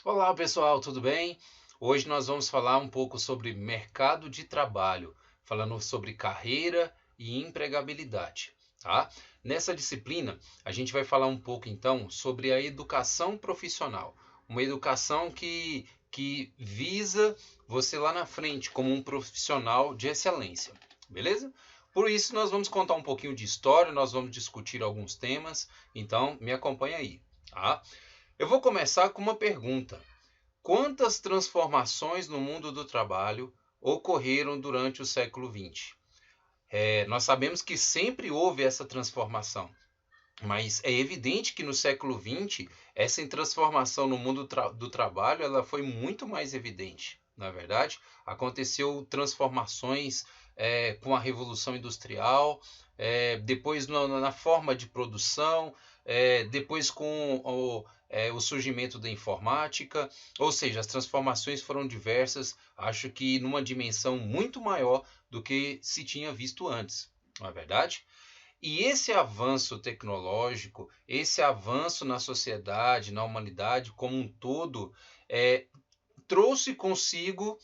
Olá pessoal, tudo bem? Hoje nós vamos falar um pouco sobre mercado de trabalho, falando sobre carreira e empregabilidade, tá? Nessa disciplina, a gente vai falar um pouco então sobre a educação profissional, uma educação que visa você lá na frente como um profissional de excelência, beleza? Por isso, nós vamos contar um pouquinho de história, nós vamos discutir alguns temas, então me acompanha aí, tá? Eu vou começar com uma pergunta. Quantas transformações no mundo do trabalho ocorreram durante o século XX? Nós sabemos que sempre houve essa transformação, mas é evidente que no século XX essa transformação no mundo do trabalho ela foi muito mais evidente, não é verdade? Aconteceu transformações com a Revolução Industrial, depois na forma de produção, depois com o surgimento da informática, ou seja, as transformações foram diversas, acho que numa dimensão muito maior do que se tinha visto antes, não é verdade? E esse avanço tecnológico, esse avanço na sociedade, na humanidade como um todo, é, trouxe consigo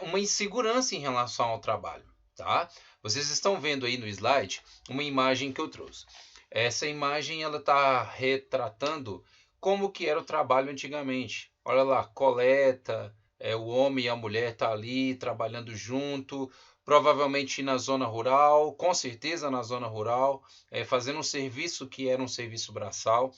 uma insegurança em relação ao trabalho. Tá? Vocês estão vendo aí no slide uma imagem que eu trouxe. Essa imagem ela está retratando como que era o trabalho antigamente. Olha lá, coleta, o homem e a mulher tá ali trabalhando junto, provavelmente na zona rural, com certeza na zona rural, fazendo um serviço que era um serviço braçal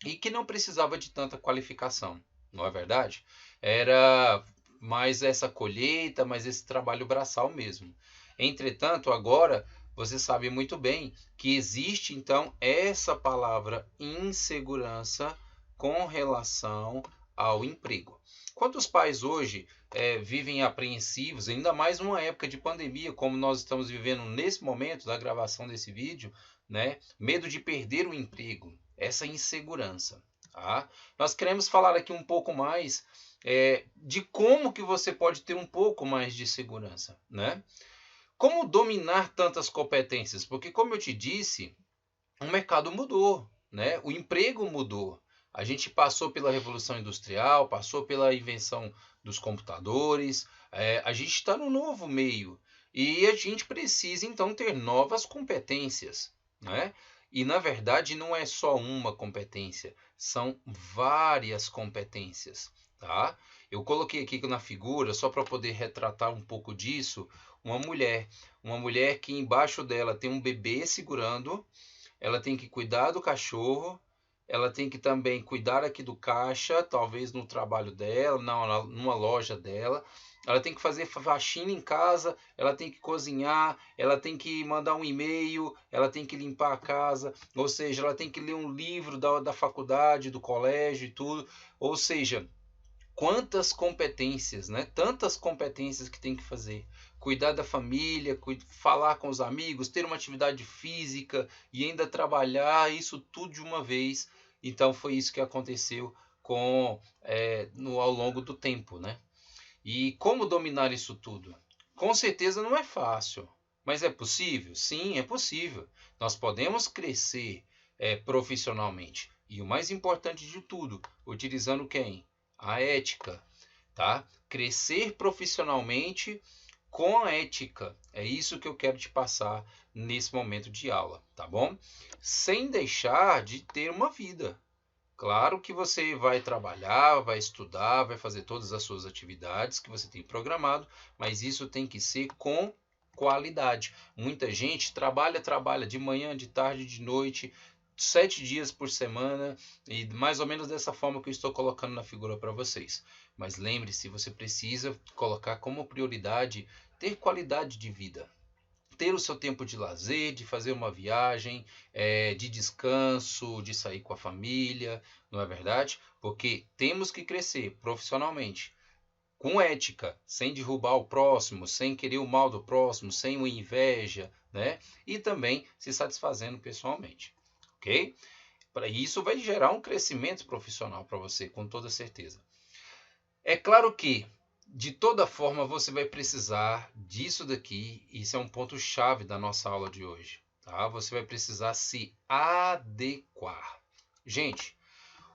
e que não precisava de tanta qualificação, não é verdade? Era mais essa colheita, mais esse trabalho braçal mesmo. Entretanto, agora você sabe muito bem que existe então essa palavra insegurança com relação ao emprego. Quantos pais hoje vivem apreensivos, ainda mais numa época de pandemia, como nós estamos vivendo nesse momento da gravação desse vídeo, né? Medo de perder o emprego, essa insegurança. Tá? Nós queremos falar aqui um pouco mais de como que você pode ter um pouco mais de segurança, né? Como dominar tantas competências? Porque, como eu te disse, o mercado mudou, né? O emprego mudou. A gente passou pela Revolução Industrial, passou pela invenção dos computadores, a gente está no novo meio e a gente precisa então ter novas competências, né? E na verdade não é só uma competência, são várias competências, tá? Eu coloquei aqui na figura só para poder retratar um pouco disso, uma mulher, uma mulher que embaixo dela tem um bebê segurando, ela tem que cuidar do cachorro, ela tem que também cuidar aqui do caixa, talvez no trabalho dela, numa loja dela. Ela tem que fazer faxina em casa, ela tem que cozinhar, ela tem que mandar um e-mail, ela tem que limpar a casa, ou seja, ela tem que ler um livro da faculdade, do colégio e tudo. Ou seja, quantas competências, né? Tantas competências que tem que fazer. Cuidar da família, falar com os amigos, ter uma atividade física e ainda trabalhar, isso tudo de uma vez. Então foi isso que aconteceu ao longo do tempo, né? E como dominar isso tudo? Com certeza não é fácil, mas é possível? Sim, é possível. Nós podemos crescer profissionalmente. E o mais importante de tudo, utilizando quem? A ética, tá? Crescer profissionalmente com a ética. É isso que eu quero te passar nesse momento de aula, tá bom? Sem deixar de ter uma vida. Claro que você vai trabalhar, vai estudar, vai fazer todas as suas atividades que você tem programado, mas isso tem que ser com qualidade. Muita gente trabalha de manhã, de tarde, de noite, 7 dias por semana e mais ou menos dessa forma que eu estou colocando na figura para vocês. Mas lembre-se, você precisa colocar como prioridade ter qualidade de vida, ter o seu tempo de lazer, de fazer uma viagem, de descanso, de sair com a família, não é verdade? Porque temos que crescer profissionalmente, com ética, sem derrubar o próximo, sem querer o mal do próximo, sem uma inveja, né? E também se satisfazendo pessoalmente, ok? Para isso vai gerar um crescimento profissional para você, com toda certeza. É claro que, de toda forma, você vai precisar disso daqui. Isso é um ponto-chave da nossa aula de hoje. Tá? Você vai precisar se adequar. Gente,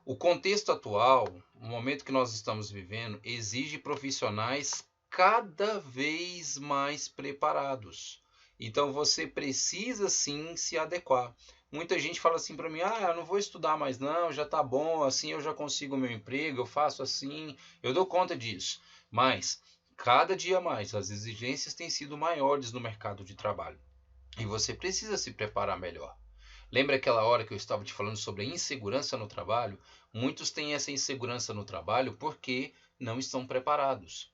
O contexto atual, o momento que nós estamos vivendo, exige profissionais cada vez mais preparados. Então você precisa sim se adequar. Muita gente fala assim para mim: "Ah, eu não vou estudar mais não, já tá bom, assim eu já consigo meu emprego, eu faço assim, eu dou conta disso". Mas cada dia mais as exigências têm sido maiores no mercado de trabalho e você precisa se preparar melhor. Lembra aquela hora que eu estava te falando sobre a insegurança no trabalho? Muitos têm essa insegurança no trabalho porque não estão preparados.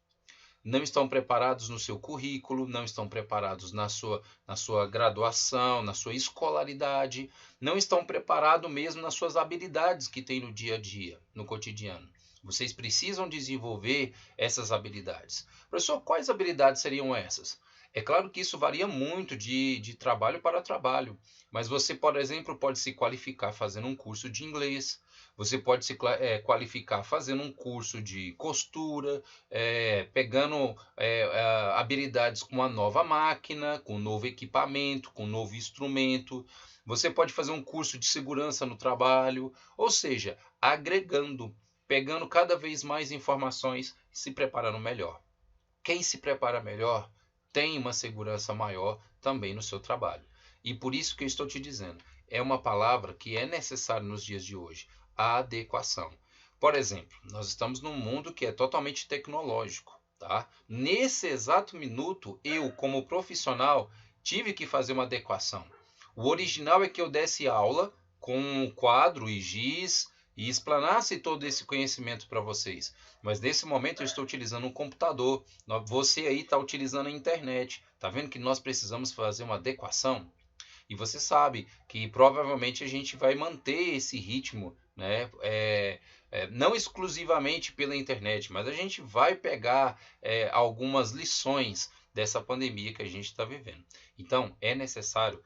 Não estão preparados no seu currículo, não estão preparados na sua graduação, na sua escolaridade, não estão preparados mesmo nas suas habilidades que tem no dia a dia, no cotidiano. Vocês precisam desenvolver essas habilidades. Professor, quais habilidades seriam essas? É claro que isso varia muito de trabalho para trabalho, mas você, por exemplo, pode se qualificar fazendo um curso de inglês, você pode se qualificar fazendo um curso de costura, pegando habilidades com uma nova máquina, com um novo equipamento, com um novo instrumento. Você pode fazer um curso de segurança no trabalho, ou seja, agregando, pegando cada vez mais informações e se preparando melhor. Quem se prepara melhor tem uma segurança maior também no seu trabalho. E por isso que eu estou te dizendo, é uma palavra que é necessária nos dias de hoje, a adequação. Por exemplo, nós estamos num mundo que é totalmente tecnológico, tá? Nesse exato minuto, eu, como profissional, tive que fazer uma adequação. O original é que eu desse aula com um quadro e giz e explanasse todo esse conhecimento para vocês. Mas nesse momento eu estou utilizando um computador. Você aí está utilizando a internet. Está vendo que nós precisamos fazer uma adequação? E você sabe que provavelmente a gente vai manter esse ritmo, né? Não exclusivamente pela internet, mas a gente vai pegar algumas lições dessa pandemia que a gente está vivendo. Então, é necessário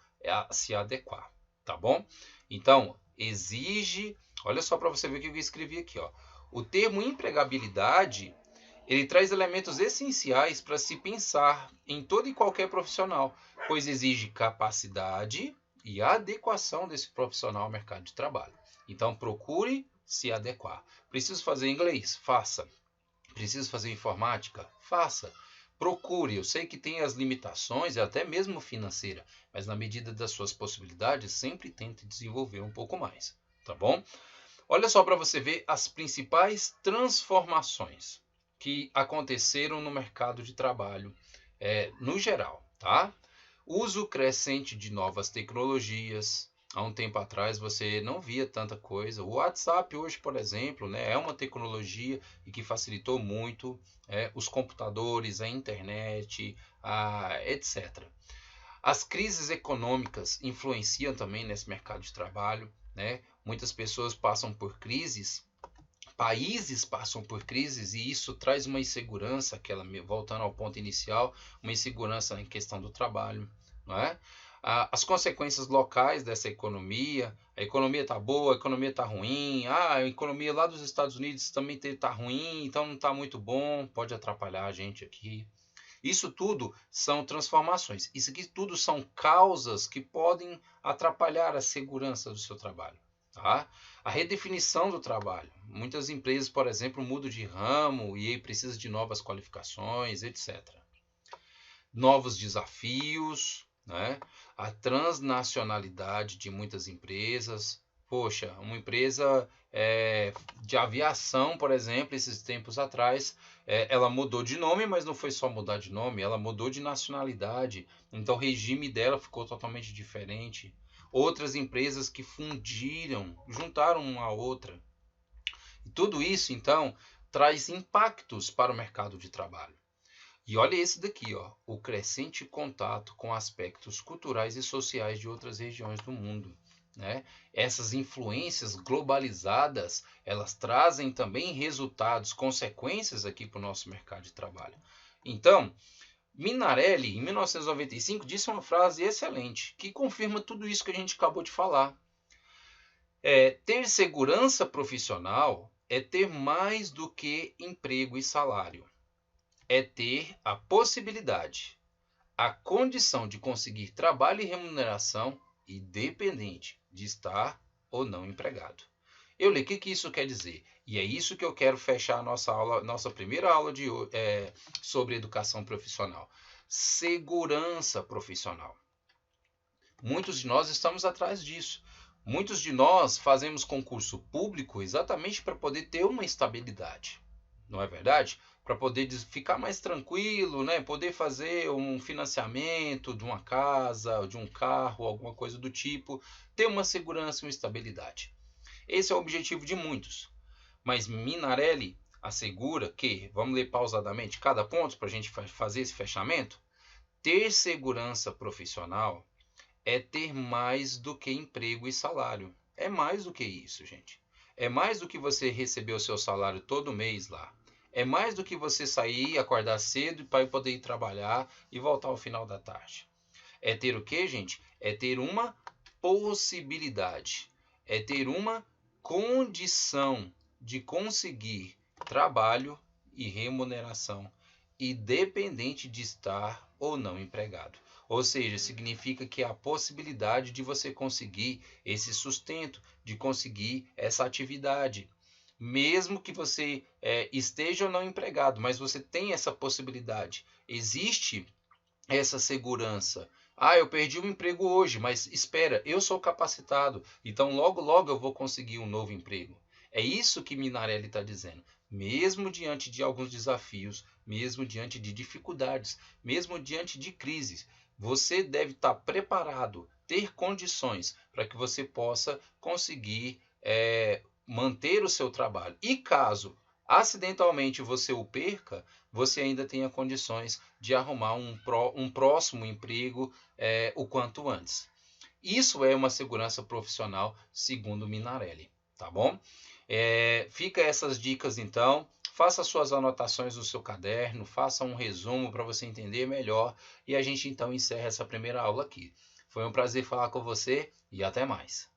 se adequar, tá bom? Então, exige. Olha só para você ver o que eu escrevi aqui, ó. O termo empregabilidade ele traz elementos essenciais para se pensar em todo e qualquer profissional, pois exige capacidade e adequação desse profissional ao mercado de trabalho. Então, procure se adequar. Preciso fazer inglês? Faça. Preciso fazer informática? Faça. Procure. Eu sei que tem as limitações, e até mesmo financeira, mas na medida das suas possibilidades, sempre tente desenvolver um pouco mais. Tá bom? Olha só para você ver as principais transformações que aconteceram no mercado de trabalho no geral, tá? Uso crescente de novas tecnologias. Há um tempo atrás você não via tanta coisa. O WhatsApp hoje, por exemplo, né, é uma tecnologia e que facilitou muito os computadores, a internet, etc. As crises econômicas influenciam também nesse mercado de trabalho, né? Muitas pessoas passam por crises, países passam por crises e isso traz uma insegurança, voltando ao ponto inicial, uma insegurança em questão do trabalho, não é? As consequências locais dessa economia, a economia está boa, a economia está ruim, a economia lá dos Estados Unidos também está ruim, então não está muito bom, pode atrapalhar a gente aqui. Isso tudo são transformações, isso aqui tudo são causas que podem atrapalhar a segurança do seu trabalho. Tá? A redefinição do trabalho. Muitas empresas, por exemplo, mudam de ramo e aí precisam de novas qualificações, etc. Novos desafios, né? A transnacionalidade de muitas empresas. Poxa, uma empresa de aviação, por exemplo, esses tempos atrás, ela mudou de nome, mas não foi só mudar de nome, ela mudou de nacionalidade. Então o regime dela ficou totalmente diferente. Outras empresas que fundiram, juntaram uma a outra. E tudo isso, então, traz impactos para o mercado de trabalho. E olha esse daqui, ó, o crescente contato com aspectos culturais e sociais de outras regiões do mundo. Né? Essas influências globalizadas, elas trazem também resultados, consequências aqui para o nosso mercado de trabalho. Então, Minarelli, em 1995, disse uma frase excelente, que confirma tudo isso que a gente acabou de falar. Ter segurança profissional é ter mais do que emprego e salário. É ter a possibilidade, a condição de conseguir trabalho e remuneração independente de estar ou não empregado. Euler, o que que isso quer dizer? E é isso que eu quero fechar a nossa aula, nossa primeira aula sobre educação profissional. Segurança profissional. Muitos de nós estamos atrás disso. Muitos de nós fazemos concurso público exatamente para poder ter uma estabilidade. Não é verdade? Para poder ficar mais tranquilo, né? Poder fazer um financiamento de uma casa, de um carro, alguma coisa do tipo, ter uma segurança e uma estabilidade. Esse é o objetivo de muitos. Mas Minarelli assegura que, vamos ler pausadamente cada ponto para a gente fazer esse fechamento, ter segurança profissional é ter mais do que emprego e salário. É mais do que isso, gente. É mais do que você receber o seu salário todo mês lá. É mais do que você sair, acordar cedo para poder ir trabalhar e voltar ao final da tarde. É ter o que, gente? É ter uma possibilidade. É ter uma condição de conseguir trabalho e remuneração, independente de estar ou não empregado. Ou seja, significa que há a possibilidade de você conseguir esse sustento, de conseguir essa atividade. Mesmo que você esteja ou não empregado, mas você tem essa possibilidade. Existe essa segurança. Ah, eu perdi o emprego hoje, mas espera, eu sou capacitado, então logo logo eu vou conseguir um novo emprego. É isso que Minarelli está dizendo. Mesmo diante de alguns desafios, mesmo diante de dificuldades, mesmo diante de crises, você deve estar preparado, ter condições para que você possa conseguir manter o seu trabalho. E caso acidentalmente você o perca, você ainda tenha condições de arrumar um próximo emprego o quanto antes. Isso é uma segurança profissional, segundo Minarelli, tá bom? Fica essas dicas então. Faça suas anotações no seu caderno, faça um resumo para você entender melhor e a gente então encerra essa primeira aula aqui. Foi um prazer falar com você e até mais.